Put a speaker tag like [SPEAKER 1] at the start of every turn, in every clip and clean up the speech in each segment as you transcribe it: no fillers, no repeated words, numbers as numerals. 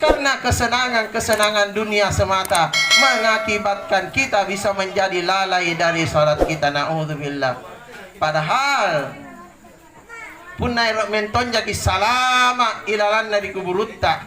[SPEAKER 1] Karena kesenangan-kesenangan dunia semata mengakibatkan kita bisa menjadi lalai dari salat kita. Na'udzubillah. Padahal punai menton jadi salama ilalan dari kuburutta.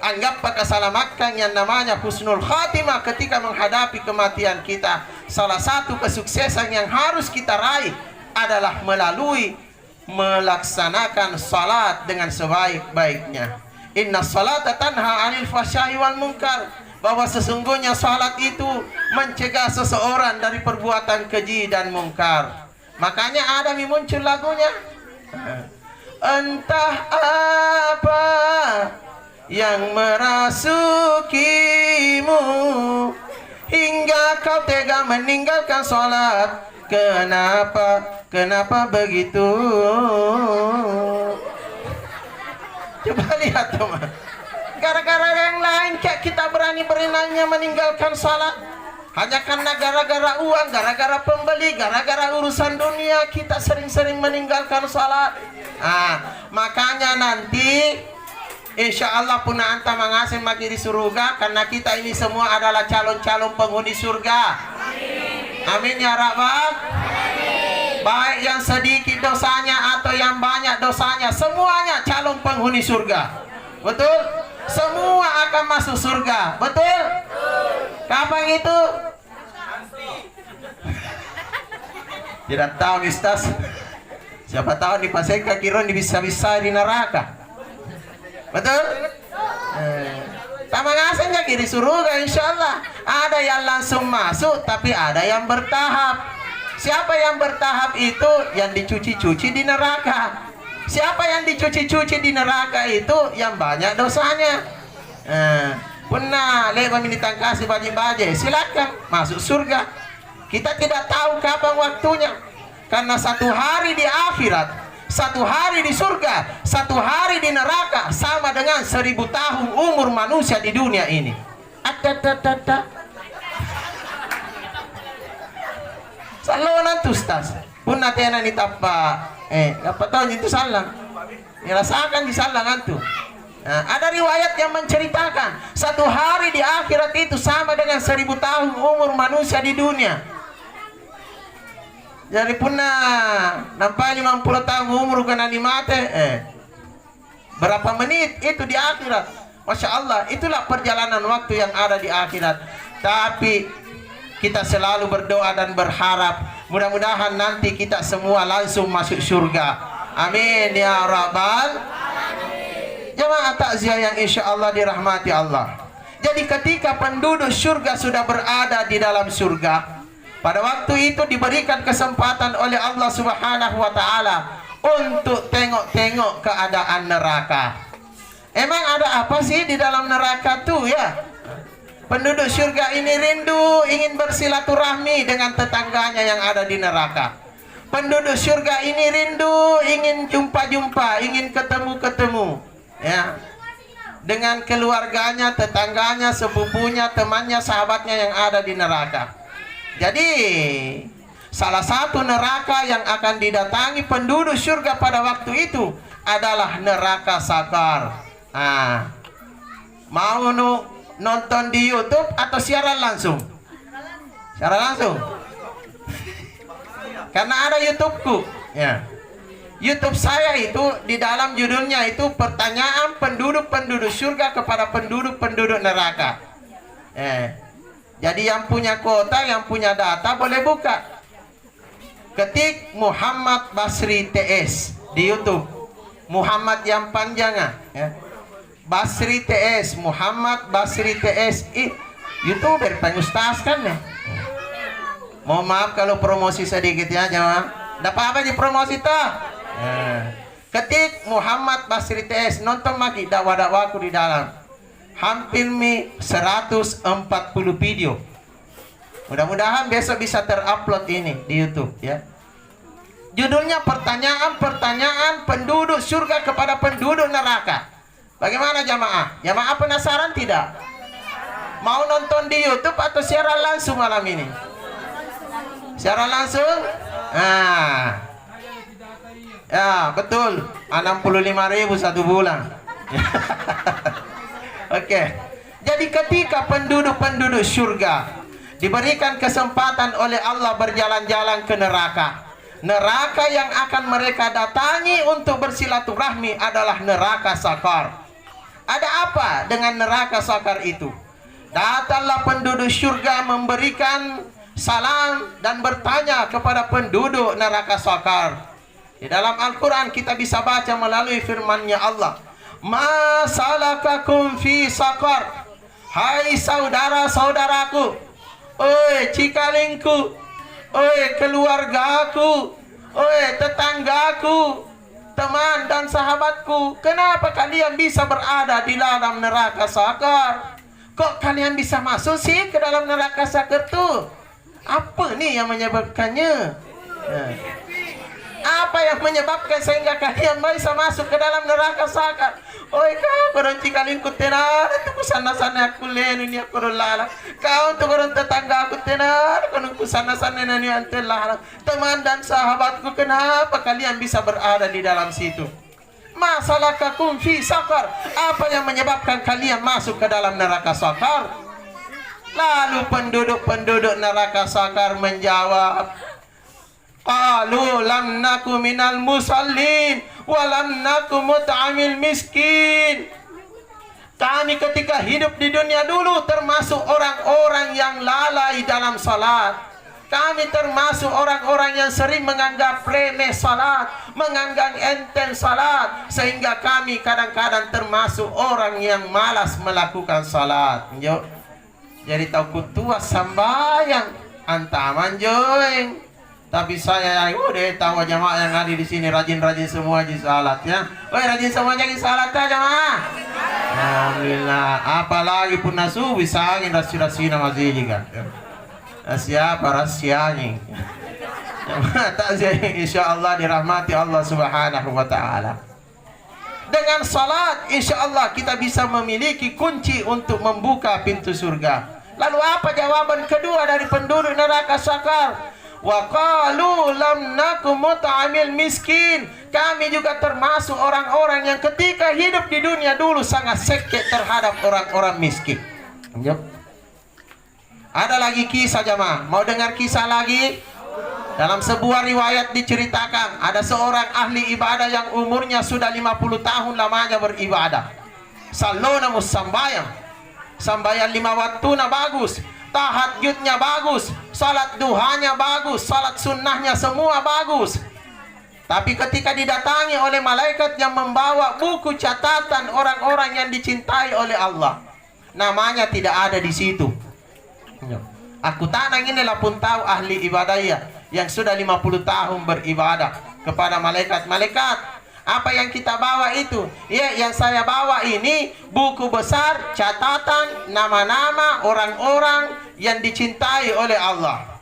[SPEAKER 1] Anggap kesalamatkan yang namanya husnul khatimah ketika menghadapi kematian kita. Salah satu kesuksesan yang harus kita raih adalah melalui melaksanakan salat dengan sebaik-baiknya. Inna salata tanha 'anil fahsya'i wal munkar, bahwa sesungguhnya salat itu mencegah seseorang dari perbuatan keji dan mungkar. Makanya ada muncul lagunya. Entah apa yang merasukimu hingga kau tega meninggalkan salat. Kenapa begitu? Coba lihat teman. Gara-gara yang lain kayak kita berani-beraninya meninggalkan salat. Hanya karena gara-gara uang, gara-gara pembeli, gara-gara urusan dunia kita sering-sering meninggalkan salat. Makanya nanti insya Allah punah anta mengasih mati di surga, karena kita ini semua adalah calon-calon penghuni surga. Amin ya rabbal. Baik yang sedikit dosanya atau yang banyak dosanya, semuanya calon penghuni surga. Betul? Semua akan masuk surga. Betul? Kapan itu? Tidak tahu Ustaz. Siapa tahu di Paseka Kiron bisa-bisa di neraka. Betul? Tamang asalnya di surga insya Allah. Ada yang langsung masuk, tapi ada yang bertahap. Siapa yang bertahap itu yang dicuci-cuci di neraka. Siapa yang dicuci-cuci di neraka itu yang banyak dosanya. Pernah lewat minta kasih baje-baje, silakan masuk surga. Kita tidak tahu kapan waktunya, karena satu hari di akhirat, satu hari di surga, satu hari di neraka sama dengan 1000 tahun umur manusia di dunia ini. Salonan tuh Ustaz. Pun natena ni tapa. Apa tahu itu salah. Dirasakan di salangan tuh. Ada riwayat yang menceritakan satu hari di akhirat itu sama dengan 1000 tahun umur manusia di dunia. Jadi punna nampak 50 tahun umur kena di mate. Berapa menit itu di akhirat? Masya Allah, itulah perjalanan waktu yang ada di akhirat. Tapi kita selalu berdoa dan berharap mudah-mudahan nanti kita semua langsung masuk surga. Amin ya rabbal alamin. Jemaah takziah yang insya Allah dirahmati Allah. Jadi ketika penduduk surga sudah berada di dalam surga, pada waktu itu diberikan kesempatan oleh Allah Subhanahu wa taala untuk tengok-tengok keadaan neraka. Emang ada apa sih di dalam neraka tuh ya? Penduduk surga ini rindu ingin bersilaturahmi dengan tetangganya yang ada di neraka. Penduduk surga ini rindu ingin jumpa-jumpa, ingin ketemu-ketemu ya, dengan keluarganya, tetangganya, sepupunya, temannya, sahabatnya yang ada di neraka. Jadi salah satu neraka yang akan didatangi penduduk surga pada waktu itu adalah neraka sakar. Mau nonton di YouTube atau siaran langsung? Siaran langsung. Karena ada YouTubeku ya. YouTube saya itu di dalam judulnya itu pertanyaan penduduk-penduduk surga kepada penduduk-penduduk neraka. Jadi yang punya kuota, yang punya data boleh buka. Ketik Muhammad Basri TS di YouTube. Muhammad yang panjang ya. Basri TS, Muhammad Basri TS. YouTuber pengustaz kan ya. Mohon maaf kalau promosi sedikit ya jemaah. Tidak apa-apa di promosi toh. Ketik Muhammad Basri TS, nonton lagi dakwah-dakwahku di dalam. Hampir 140 video. Mudah-mudahan besok bisa terupload ini di YouTube ya. Judulnya pertanyaan-pertanyaan penduduk surga kepada penduduk neraka. Bagaimana jamaah? Jamaah penasaran tidak? Mau nonton di YouTube atau siaran langsung malam ini? Siaran langsung? Ya betul, 65.000 satu bulan. Oke. Jadi ketika penduduk-penduduk surga diberikan kesempatan oleh Allah berjalan-jalan ke neraka, neraka yang akan mereka datangi untuk bersilaturahmi adalah neraka sakar. Ada apa dengan neraka sakar itu? Datanglah penduduk surga memberikan salam dan bertanya kepada penduduk neraka sakar. Di dalam Al-Quran kita bisa baca melalui firman-Nya Allah, "Ma salakakum fi sakar?" Hai saudara-saudaraku, oi cikalingku, oi keluargaku, oi tetanggaku, teman dan sahabatku, kenapa kalian bisa berada di dalam neraka sakar? Kok kalian bisa masuk sih ke dalam neraka sakar tuh? Apa nih yang menyebabkannya? Apa yang menyebabkan sehingga kalian bisa masuk ke dalam neraka sakar? Oi kau korang cikalingku tenar, itu kusana-sana aku lenu ni aku lala. Kau untuk korang tetangga aku tenar, korang kusana-sana ni antela. Teman dan sahabatku, kenapa kalian bisa berada di dalam situ? Masalahkakum fi sakar? Apa yang menyebabkan kalian masuk ke dalam neraka sakar? Lalu penduduk-penduduk neraka sakar menjawab, qalu lam naku minal musallin wa lam naku mut'amil miskin. Kami ketika hidup di dunia dulu termasuk orang-orang yang lalai dalam salat. Kami termasuk orang-orang yang sering menganggap remeh salat, menganggap enteng salat, sehingga kami kadang-kadang termasuk orang yang malas melakukan salat. Jadi tahu kutua sambayang antaman joing. Tapi saya udah tahu jamaah yang ada di sini rajin-rajin semua di salat ya. Woi rajin semuanya di salat ya jamaah. Alhamdulillah. Apalagi pun nasu bisa angin rasi-rasi nama kan. Siapa rasianya? Tak insyaallah dirahmati Allah Subhanahu wa taala. Dengan salat insyaallah kita bisa memiliki kunci untuk membuka pintu surga. Lalu apa jawaban kedua dari penduduk neraka sakar? Wa qalu lam nakum mut'amil miskin. Kami juga termasuk orang-orang yang ketika hidup di dunia dulu sangat sekek terhadap orang-orang miskin. Ada lagi kisah jamaah. Mau dengar kisah lagi? Dalam sebuah riwayat diceritakan ada seorang ahli ibadah yang umurnya sudah 50 tahun lamanya beribadah. Salona musambayang. Sambayang 5 waktu na bagus. Tahajudnya bagus, salat duhanya bagus, salat sunnahnya semua bagus. Tapi ketika didatangi oleh malaikat yang membawa buku catatan orang-orang yang dicintai oleh Allah, namanya tidak ada di situ. Aku tanang inilah pun tahu ahli ibadah yang sudah 50 tahun beribadah kepada malaikat. Apa yang kita bawa itu? Ya, yang saya bawa ini buku besar catatan nama-nama orang-orang yang dicintai oleh Allah.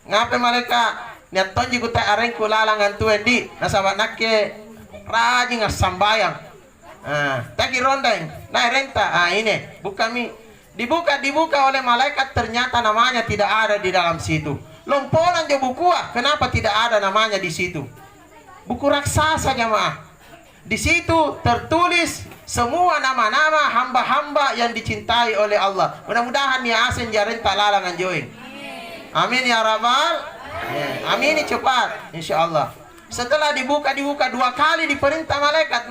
[SPEAKER 1] Ngapa malaikat? Niat tonji ku tak arengku lalangan tuan di nasabat nakke rajin sambayang. Taki rondeng, naik renta. Ini buka mi. Dibuka oleh malaikat, ternyata namanya tidak ada di dalam situ. Lompolan je buku, kenapa tidak ada namanya di situ? Buku raksasa jamaah. Di situ tertulis semua nama-nama hamba-hamba yang dicintai oleh Allah. Mudah-mudahan ya asen jarin talalangan join. Amin ya rabbal. Amin cepat insyaallah. Setelah dibuka 2 kali diperintah malaikat.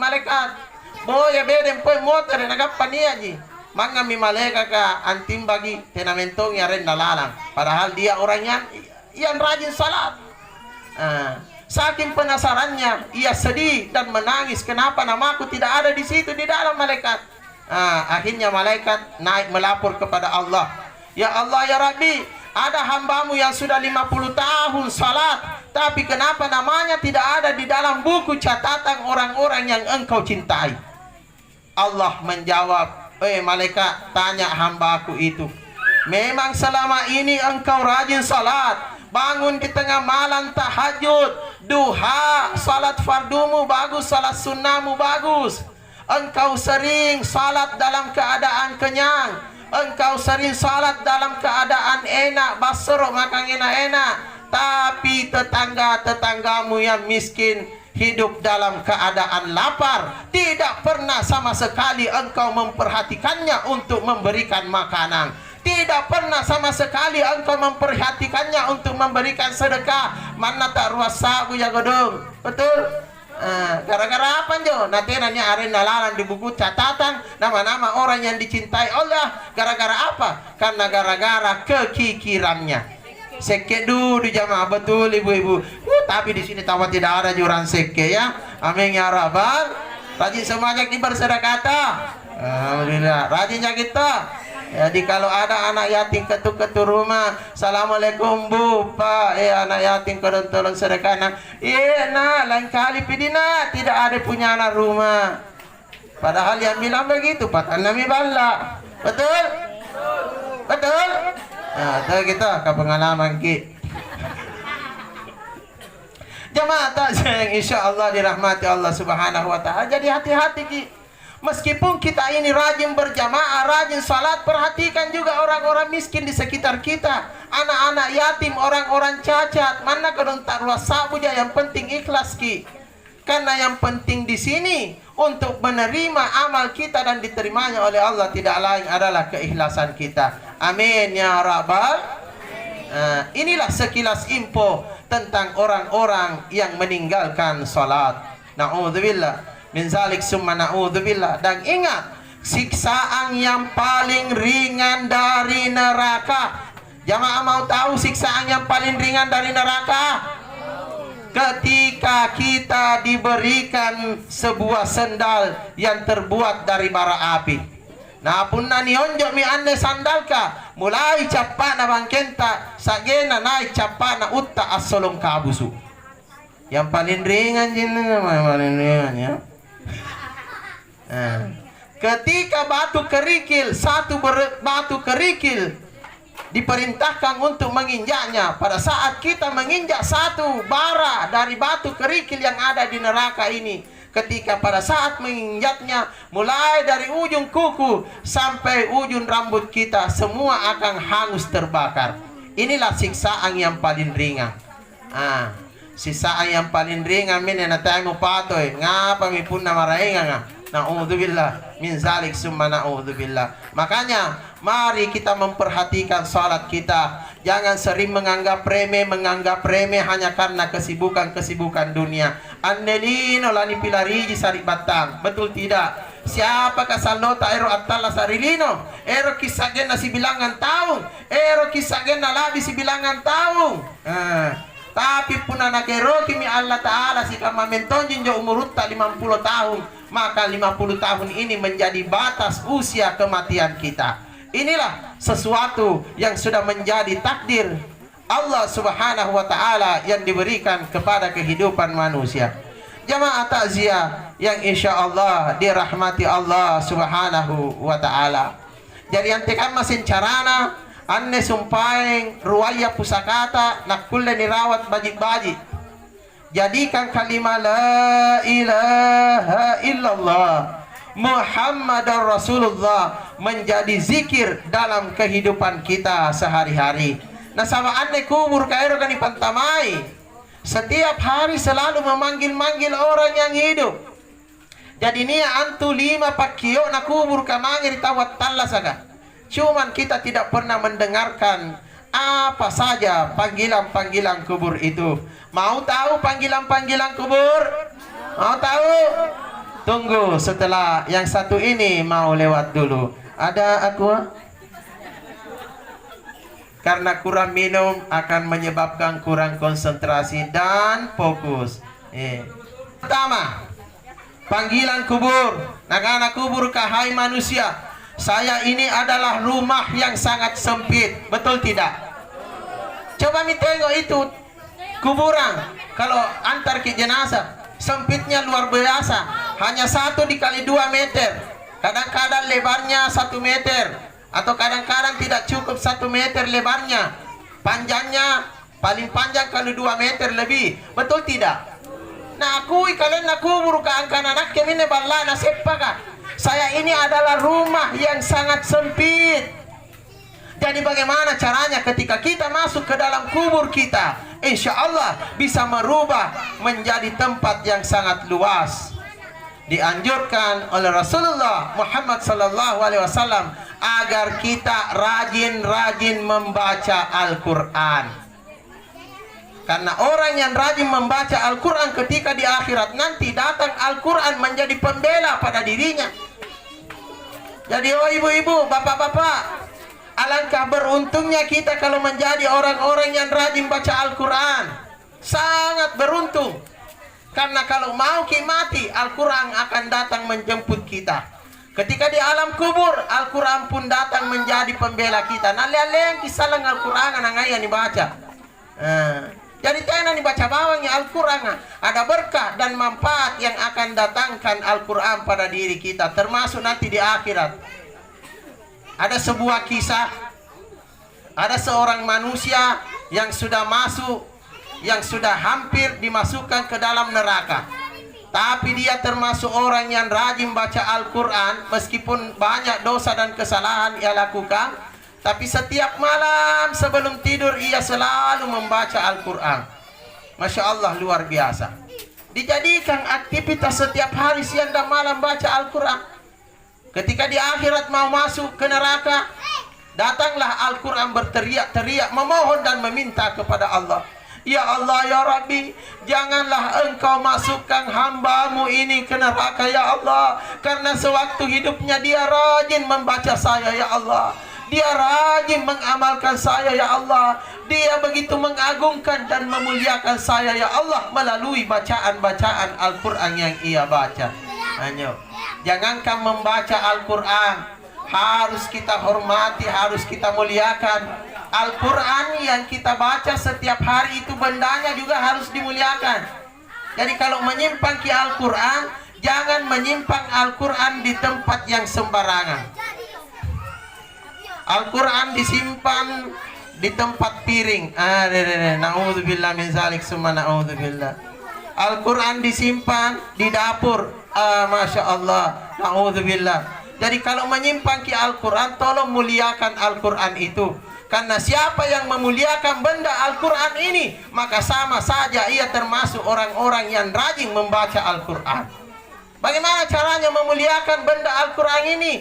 [SPEAKER 1] Boya bedem poy motor nagappan niya ji. Mangami malaikat ka antim bagi tenamentong ya ren dalalang. Padahal dia orangnya yang rajin salat. Saking penasarannya, ia sedih dan menangis. Kenapa namaku tidak ada di situ di dalam malaikat? Akhirnya malaikat naik melapor kepada Allah. Ya Allah ya Rabbi, ada hambamu yang sudah 50 tahun salat, tapi kenapa namanya tidak ada di dalam buku catatan orang-orang yang engkau cintai? Allah menjawab, malaikat, tanya hambaku itu. Memang selama ini engkau rajin salat, bangun di tengah malam tahajud, duha, salat fardumu bagus, salat sunnahmu bagus. Engkau sering salat dalam keadaan kenyang, engkau sering salat dalam keadaan enak, basro makan enak-enak. Tapi tetangga-tetanggamu yang miskin, hidup dalam keadaan lapar, tidak pernah sama sekali engkau memperhatikannya untuk memberikan makanan, tidak pernah sama sekali engkau memperhatikannya untuk memberikan sedekah. Mana tak ruas sabu ya godong, betul? Gara-gara apa jo? Nanti nanya aren nalalan di buku catatan nama-nama orang yang dicintai Allah. Gara-gara apa? Karena gara-gara kekikirannya. Seke dulu jamaah, betul ibu-ibu. Tapi di sini tawa tidak ada jurang seke ya. Amin ya rabbal. Rajin semuanya bersedekah. Alhamdulillah. Rajinnya kita. Jadi kalau ada anak yatim ketuk-ketuk rumah, assalamualaikum bu, pak, anak yatim kodon tolong sedekah nak. Iya nak, lain kali pidina tidak ada punya anak rumah. Padahal yang bilang begitu, Pak Nami Balla, betul? Betul? Nah, itu kita ke pengalaman kita. Jamaah takziah insya Allah dirahmati Allah Subhanahu Wa Taala. Jadi hati-hati ki. Meskipun kita ini rajin berjamaah, rajin salat, perhatikan juga orang-orang miskin di sekitar kita, anak-anak yatim, orang-orang cacat. Mana kadang tak ruas sabuja, yang penting ikhlas ki. Karena yang penting di sini untuk menerima amal kita dan diterimanya oleh Allah tidak lain adalah keikhlasan kita. Amin ya rabbal. Inilah sekilas info tentang orang-orang yang meninggalkan salat. Na'udzubillah min zalik summa na'udzubillah. Dan ingat, siksaan yang paling ringan dari neraka. Jamaah mau tahu siksaan yang paling ringan dari neraka? Ketika kita diberikan sebuah sendal yang terbuat dari bara api. Nah pun na nionjok mi ane sandalka mulai capa na bangkenta sagena naik capa na utta asolong kabusu. Yang paling ringan paling ringan ya. Ketika batu kerikil, batu kerikil diperintahkan untuk menginjaknya. Pada saat kita menginjak satu bara dari batu kerikil yang ada di neraka ini, ketika pada saat menginjaknya, mulai dari ujung kuku sampai ujung rambut kita, semua akan hangus terbakar. Inilah siksaan yang paling ringan. Siksaan yang paling ringan min na tayo mo patoy ngapa mi pun na maraingan. Na'udzubillah min zalik summa na'udzubillah. Makanya mari kita memperhatikan salat kita. Jangan sering menganggap remeh hanya karena kesibukan dunia. Annelino lani pilari sari batang. Betul tidak? Siapa kasalota ero attala sarilino? Ero kisagen na si bilangan tahun. Ero kisagen na labi si bilangan tahun. Tapi puna nagero kimi Allah Ta'ala si kamamenton jinjo umurutta 50 tahun. Maka 50 tahun ini menjadi batas usia kematian kita. Inilah sesuatu yang sudah menjadi takdir Allah Subhanahu Wa Ta'ala yang diberikan kepada kehidupan manusia. Jamaah takziah yang insya Allah dirahmati Allah Subhanahu Wa Ta'ala. Jadi yang tekan masin carana anne sumpaing ruwaya pusakata nakulle nirawat baji-baji. Jadikan kalimat la ilaha illallah Muhammadar Rasulullah menjadi zikir dalam kehidupan kita sehari-hari. Nah sama anne kubur kairo kani pantamai. Setiap hari selalu memanggil-manggil orang yang hidup. Jadi ni antu 5 pakio na kubur kamangir tawat talla saga. Cuman kita tidak pernah mendengarkan apa saja panggilan-panggilan kubur itu. Mau tahu panggilan-panggilan kubur? Mau tahu? Tunggu setelah yang satu ini mau lewat dulu. Ada aqua? Karena kurang minum akan menyebabkan kurang konsentrasi dan fokus. Pertama, panggilan kubur. Nagana kubur kahai manusia. Saya ini adalah rumah yang sangat sempit. Betul tidak? Coba tengok itu kuburan. Kalau antar ke jenazah, sempitnya luar biasa. Hanya 1 dikali 2 meter. Kadang-kadang lebarnya 1 meter. Atau kadang-kadang tidak cukup 1 meter lebarnya. Panjangnya paling panjang kalau 2 meter lebih. Betul tidak? Nah akui kalian nakubur ka angkan anak kemine balla na sepaka. Saya ini adalah rumah yang sangat sempit. Jadi bagaimana caranya ketika kita masuk ke dalam kubur kita, insya Allah bisa merubah menjadi tempat yang sangat luas. Dianjurkan oleh Rasulullah Muhammad sallallahu alaihi wasallam agar kita rajin-rajin membaca Al-Quran. Karena orang yang rajin membaca Al-Quran ketika di akhirat nanti datang Al-Quran menjadi pembela pada dirinya. Jadi oh ibu-ibu, bapak-bapak, alangkah beruntungnya kita kalau menjadi orang-orang yang rajin baca Al-Quran. Sangat beruntung. Karena kalau mau kita mati, Al-Quran akan datang menjemput kita. Ketika di alam kubur, Al-Quran pun datang menjadi pembela kita. Nah, lihat kisah Al-Quran yang dibaca. Jadi jangan dibaca bawangnya Al-Quran. Ada berkah dan manfaat yang akan datangkan Al-Quran pada diri kita, termasuk nanti di akhirat. Ada sebuah kisah, ada seorang manusia yang sudah masuk, yang sudah hampir dimasukkan ke dalam neraka. Tapi dia termasuk orang yang rajin baca Al-Quran, meskipun banyak dosa dan kesalahan ia lakukan. Tapi setiap malam sebelum tidur ia selalu membaca Al-Quran. Masya Allah, luar biasa. Dijadikan aktivitas setiap hari siang dan malam baca Al-Quran. Ketika di akhirat mau masuk ke neraka, datanglah Al-Quran berteriak-teriak memohon dan meminta kepada Allah. Ya Allah, ya Rabbi, janganlah engkau masukkan hambamu ini ke neraka ya Allah. Karena sewaktu hidupnya dia rajin membaca saya ya Allah. Dia rajin mengamalkan saya ya Allah. Dia begitu mengagungkan dan memuliakan saya ya Allah melalui bacaan-bacaan Al-Quran yang ia baca. Ayo, jangankan membaca Al-Quran, harus kita hormati, harus kita muliakan. Al-Quran yang kita baca setiap hari itu bendanya juga harus dimuliakan. Jadi kalau menyimpang ke Al-Quran, jangan menyimpang Al-Quran di tempat yang sembarangan. Al-Quran disimpan di tempat piring. Na'udzubillah min zalik, summa na'udzubillah. Al-Quran disimpan di dapur. Masya Allah, na'udzubillah. Jadi kalau menyimpang ke Al-Quran, tolong muliakan Al-Quran itu. Karena siapa yang memuliakan benda Al-Quran ini, maka sama saja ia termasuk orang-orang yang rajin membaca Al-Quran. Bagaimana caranya memuliakan benda Al-Quran ini?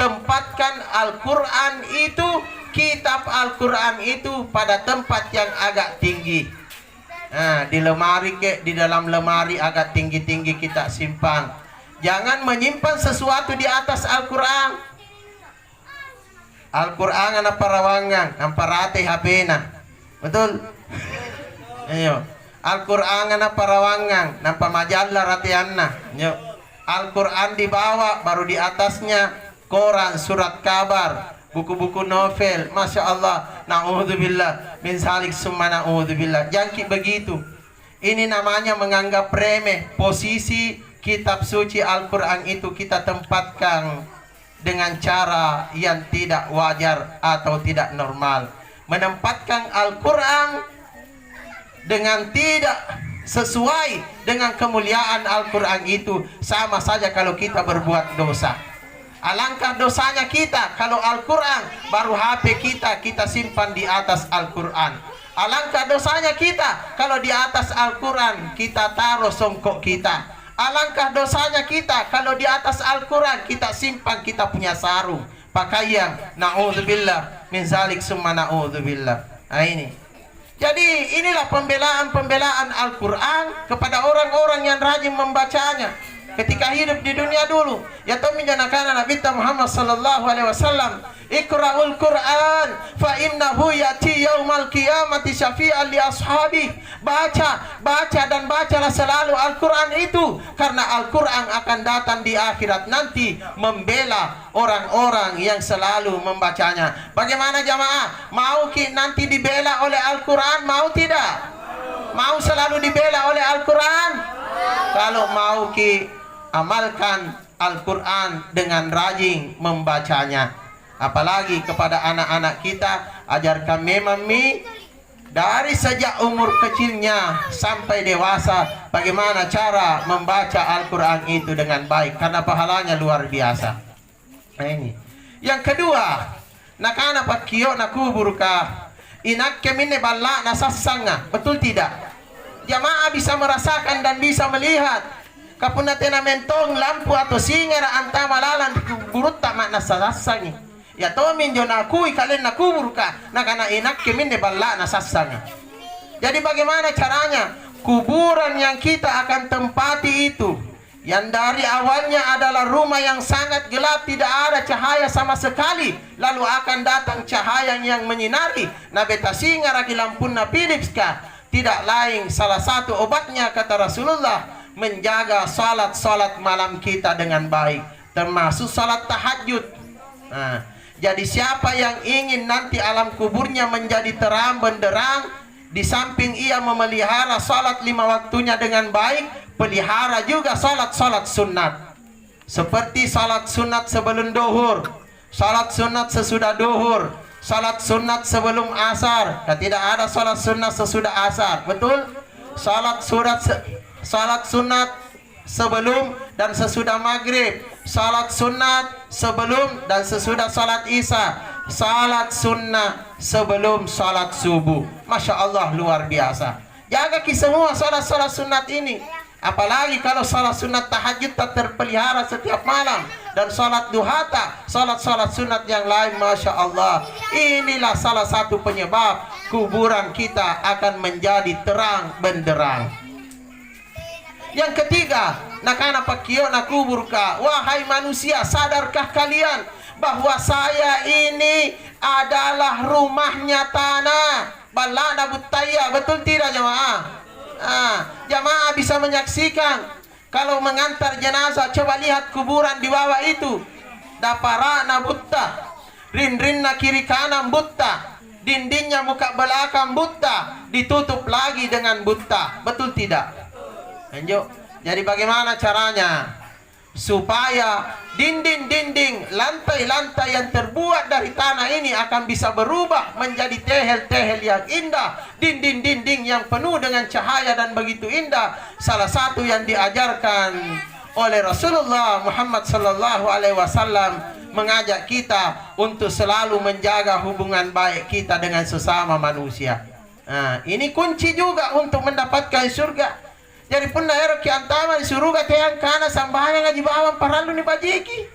[SPEAKER 1] Tempatkan Al-Quran itu, kitab Al-Quran itu pada tempat yang agak tinggi. Di lemari di dalam lemari agak tinggi-tinggi kita simpan. Jangan menyimpan sesuatu di atas Al-Quran. Al-Quran ana parawangan, amparate HP-na. Betul? Ayo. Al-Quran ana parawangan, nampa majalah ratianna. Ayo. Al-Quran dibawa, baru di atasnya koran, surat kabar, buku-buku novel. Masya Allah, na'udzubillah min zalik, summa na'udzubillah. Jangan begitu. Ini namanya menganggap remeh. Posisi kitab suci Al-Quran itu kita tempatkan dengan cara yang tidak wajar atau tidak normal. Menempatkan Al-Quran dengan tidak sesuai dengan kemuliaan Al-Quran itu sama saja kalau kita berbuat dosa. Alangkah dosanya kita kalau Al-Quran baru HP kita simpan di atas Al-Quran. Alangkah dosanya kita kalau di atas Al-Quran kita taruh songkok kita. Alangkah dosanya kita kalau di atas Al-Quran kita simpan kita punya sarung, pakaian. Na'udzubillah min zalik, summa na'udzubillah. Nah ini. Jadi inilah pembelaan Al-Quran kepada orang-orang yang rajin membacanya ketika hidup di dunia dulu. Ya tomi janakana Nabi Muhammad sallallahu alaihi wasallam, Iqra'ul Quran fa innahu yati yaumal qiyamati syafi'an li ashabi. Baca dan bacalah selalu Al-Quran itu, karena Al-Quran akan datang di akhirat nanti membela orang-orang yang selalu membacanya. Bagaimana jamaah? Mau nanti dibela oleh Al-Quran, mau tidak? Mau selalu dibela oleh Al-Quran? Kalau mau amalkan Al-Quran dengan rajin membacanya. Apalagi kepada anak-anak kita, ajarkan memami dari sejak umur kecilnya sampai dewasa bagaimana cara membaca Al-Quran itu dengan baik, karena pahalanya luar biasa. Nah, ini yang kedua, nakana pakio na kubur ka. Inak kemine balla na sassanga. Betul tidak? Jamaah bisa merasakan dan bisa melihat. Kapuna tena mentong lampu atau singar anta malalan burut tak makna sassangi. Ya to minjo na kui kalian na kubur ka. Nakana inak kemine balla na sassanga. Jadi bagaimana caranya? Kuburan yang kita akan tempati itu, yang dari awalnya adalah rumah yang sangat gelap, tidak ada cahaya sama sekali, lalu akan datang cahaya yang menyinari. Na beta singa ragi lampuna Philips ka. Tidak lain salah satu obatnya kata Rasulullah, menjaga salat malam kita dengan baik, termasuk salat tahajud. Nah, jadi siapa yang ingin nanti alam kuburnya menjadi terang benderang, di samping ia memelihara salat 5 waktunya dengan baik, pelihara juga salat sunat. Seperti salat sunat sebelum duhur, salat sunat sesudah duhur, salat sunat sebelum asar. Tidak ada salat sunat sesudah asar. Betul? Salat sunat sebelum dan sesudah maghrib, salat sunat sebelum dan sesudah salat isya, salat sunnah sebelum salat subuh. Masya Allah, luar biasa. Jaga semua salat sunat ini. Apalagi kalau salat sunat tahajud tak terpelihara setiap malam, dan salat duha tak, salat sunat yang lain. Masya Allah, inilah salah satu penyebab kuburan kita akan menjadi terang benderang. Yang ketiga, nakana pakio na kubur ka. Wahai manusia, sadarkah kalian bahwa saya ini adalah rumahnya tanah, balada butaya. Betul tidak jamaah? Jamaah bisa menyaksikan kalau mengantar jenazah. Coba lihat kuburan di bawah itu, daparana butta, rin-rinna kiri kanan butta, dindingnya muka belakang butta, ditutup lagi dengan butta. Betul tidak? Lanjut. Jadi bagaimana caranya supaya dinding-dinding, lantai-lantai yang terbuat dari tanah ini akan bisa berubah menjadi tehel-tehel yang indah, dinding-dinding yang penuh dengan cahaya dan begitu indah? Salah satu yang diajarkan oleh Rasulullah Muhammad sallallahu alaihi wasallam mengajak kita untuk selalu menjaga hubungan baik kita dengan sesama manusia. Nah, ini kunci juga untuk mendapatkan surga. Jadi pun daerah ki antama di surga teyang kana sambayang ngaji bawang paralu ni bajiki.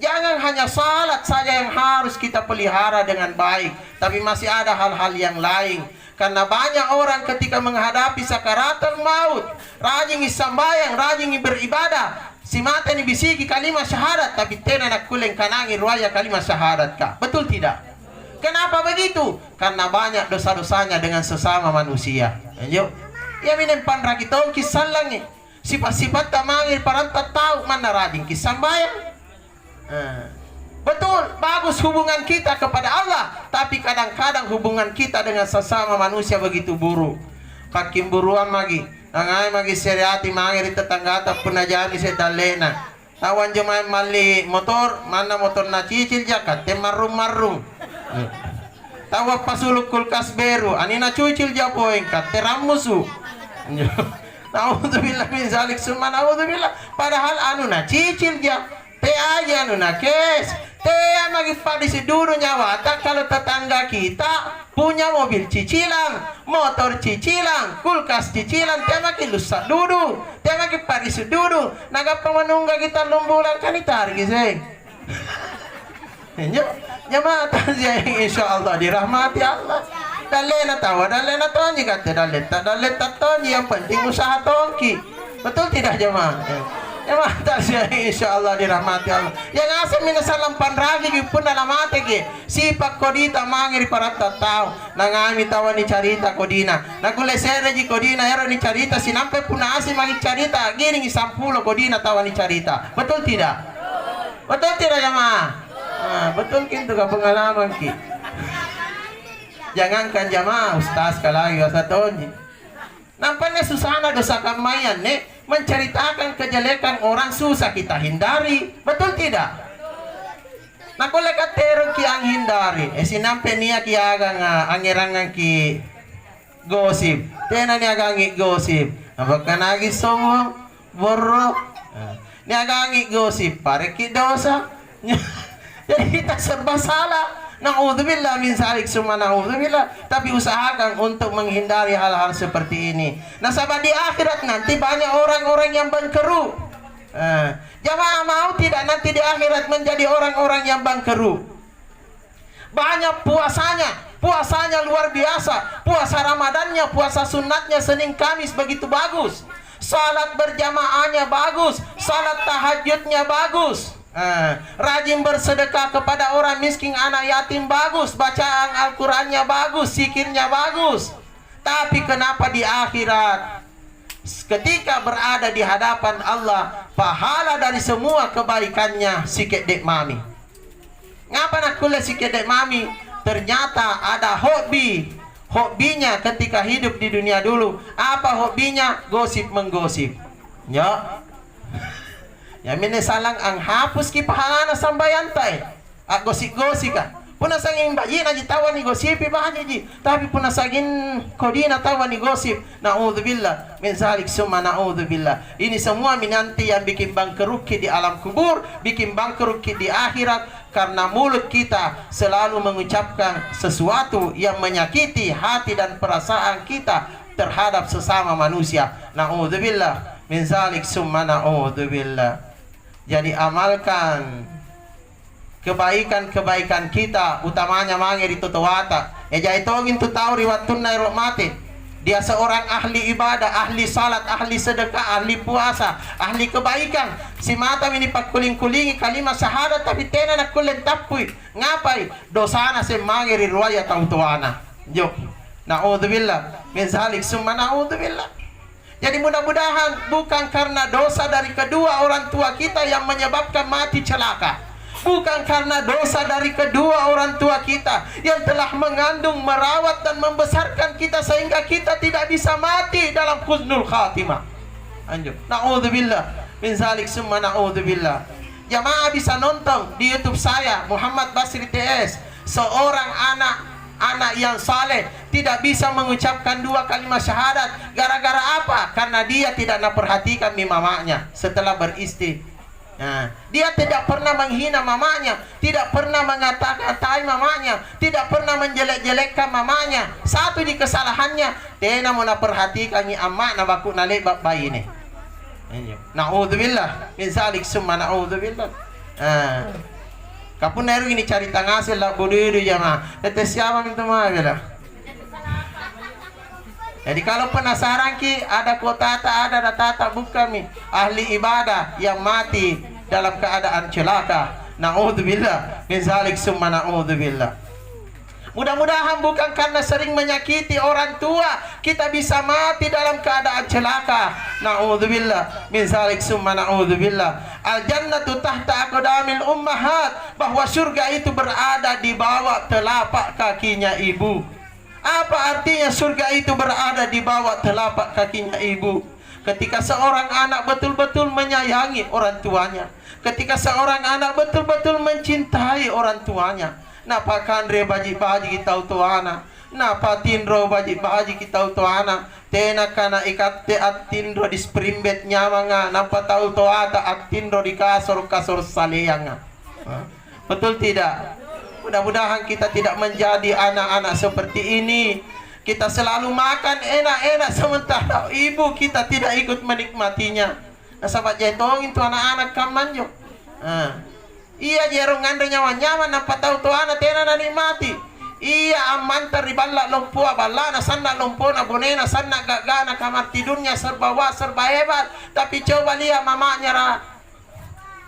[SPEAKER 1] Jangan hanya salat saja yang harus kita pelihara dengan baik, tapi masih ada hal-hal yang lain. Karena banyak orang ketika menghadapi sakaratul maut, rajin sambayang, rajin beribadah, si mata ni bisiki kalimat syahadat, tapi tena nak kuleng kanangi ruaya kalimat syahadat ka. Betul tidak? Kenapa begitu? Karena banyak dosa-dosanya dengan sesama manusia. Lanjut. Ya minen panragi tong kisalangi sifat-sifat tamangir parang tahu mana rajin kisambayang. Betul, bagus hubungan kita kepada Allah, tapi kadang-kadang hubungan kita dengan sesama manusia begitu buruk. Kakim buruan magi, nangai magi seriati mangir tetangga tak pernah jadi sedalena. Tawan jemaah mali motor, mana motor na cicil jakat, temarum-marum. Tawa pasuluk kulkas beru, anina cucil japoeng kat teramusu. Naudzubillah min zalik summa naudzubillah. Padahal anu na cicil ja te aja anu na kes te magi padi siduru nyawa. Tak kalau tetangga kita punya mobil cicilan, motor cicilan, kulkas cicilan, te magi lusa dudu, te magi padi siduru. Naga pemenungga kita lumbulan kanitar giseng. Jemaah takziah insyaallah dirahmati Allah. Dalena tawa, dalena tonji kata daleta tonji, yang penting usaha tongki. Betul tidak jemaah? Jemaah takziah insyaallah dirahmati Allah. Yang asal minasalam panragi pun dalam mati ki. Sipak kodita mangiri para tatau. Nangami tawa ni carita kodina. Nagule sere ji kodina ero ni carita sinampe puna asih magi carita. Gini 10 kodina tawa ni carita. Betul tidak? Betul tidak jemaah? Betul kintu ka pengalaman ki. Jangankan jamaah ustaz kalagi wasatonji. Nampaknya susana dosa kamayan menceritakan kejelekan orang susah kita hindari. Betul tidak? Nah kalau katero ki ang hindari, sinampe niya ki agang angirangan ki gosip. Tena niya agangi gosip. Apakah nagi sombong borok? Niya agangi gosip pare ki dosa. Jadi kita serba salah. Na'udzubillah min zalik, summa na'udzubillah. Tapi usahakan untuk menghindari hal-hal seperti ini. Nah, sahabat, di akhirat nanti banyak orang-orang yang bangkeru. Jamaah mau tidak nanti di akhirat menjadi orang-orang yang bangkeru? Banyak puasanya luar biasa. Puasa Ramadannya, puasa sunatnya Senin Kamis begitu bagus. Salat berjamaahnya bagus, salat tahajudnya bagus. Rajin bersedekah kepada orang miskin, anak yatim bagus, bacaan Al-Qurannya bagus, zikirnya bagus. Tapi kenapa di akhirat ketika berada di hadapan Allah, pahala dari semua kebaikannya sikit dek mami? Ngapa nak kuliah sikit dek mami? Ternyata ada hobinya ketika hidup di dunia dulu. Apa hobinya? Gosip menggosip. Ya. Ya mine salang ang hapus ki pahala sambayantai. Gosip-gosip ka. Puna sanging bayi na jitawan ni gosipi bahaja ji. Tapi puna sangin kodina tawan ni gosip. Na'udzubillah min zalik, summa na'udzubillah. Ini semua minanti yang bikin bangkeruki di alam kubur, bikin bangkeruki di akhirat. Karena mulut kita selalu mengucapkan sesuatu yang menyakiti hati dan perasaan kita terhadap sesama manusia. Na'udzubillah min zalik, summa na'udzubillah. Jadi amalkan kebaikan-kebaikan kita, utamanya mangir itu tawata. Jaitongin tu tahu riwat tunai mati. Dia seorang ahli ibadah, ahli salat, ahli sedekah, ahli puasa, ahli kebaikan. Si mata ini pakuling-kulingi kalimat syahadat tapi tena nak kulen tapui. Ngapai? Dosana se mangir riwayat tautuana. Jo. Na'udzubillah min zalik, summa na'udzubillah. Jadi mudah-mudahan bukan karena dosa dari kedua orang tua kita yang menyebabkan mati celaka. Bukan karena dosa dari kedua orang tua kita yang telah mengandung, merawat dan membesarkan kita sehingga kita tidak bisa mati dalam husnul khatimah. Anjur. Na'udzubillah min zalik, summa na'udzubillah. Jamaah bisa nonton di YouTube saya, Muhammad Basri TS. Seorang anak yang saleh tidak bisa mengucapkan dua kalimat syahadat. Gara-gara apa? Karena dia tidak memperhatikan mamanya setelah beristri. Nah, dia tidak pernah menghina mamanya, tidak pernah mengata-katai mamanya, tidak pernah menjelek-jelekkan mamanya. Satu di kesalahannya, tena mau perhatikan ni amma na baku nale bayi ni. Na'udzubillah min zalik, summa na'udzubillah. Kapun neru ini cari tangasil lah bodoh jamaah. Tetes siapa minta maaf ya. Jadi kalau penasaran ki ada kotata, ada datata bukan mi ahli ibadah yang mati dalam keadaan celaka. Na'udzubillah min zalik, summa na'udzubillah. Mudah-mudahan bukan karena sering menyakiti orang tua kita bisa mati dalam keadaan celaka. Na'udzubillah min zalik, summa na'udzubillah. Al-jannatu tahta aqdamil ummahat, bahwa surga itu berada di bawah telapak kakinya ibu. Apa artinya surga itu berada di bawah telapak kakinya ibu? Ketika seorang anak betul-betul menyayangi orang tuanya, ketika seorang anak betul-betul mencintai orang tuanya. Napa kandre baji-baji kita tuana, napa tindro baji-baji kita tuana, tena kana ikat te at tindro di sprimbet nyamanga, napa tahu toata at tindro di kasor saleyanga. Betul tidak? Mudah-mudahan kita tidak menjadi anak-anak seperti ini. Kita selalu makan enak-enak sementara ibu kita tidak ikut menikmatinya. Nah, sahabat jentong itu anak-anak kamanjo. Iya jerong ngandre nyawa-nyawa nampak tahu tuana tena na nikmati. Iya amantar riballa lompua ballana sanna lompona bonena sanna gagana kamar tidurnya serba wah serba hebat. Tapi coba lihat mamanya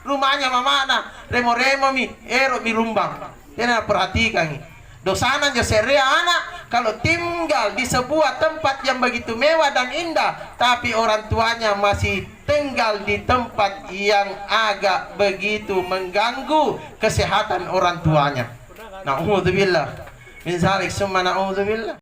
[SPEAKER 1] rumahnya mamana remo-remo mi ero mi rumbang. Tena perhatikan ini. Dosana seria anak kalau tinggal di sebuah tempat yang begitu mewah dan indah, tapi orang tuanya masih tinggal di tempat yang agak begitu mengganggu kesehatan orang tuanya. Na'udzubillah min zalik, summa na'udzubillah.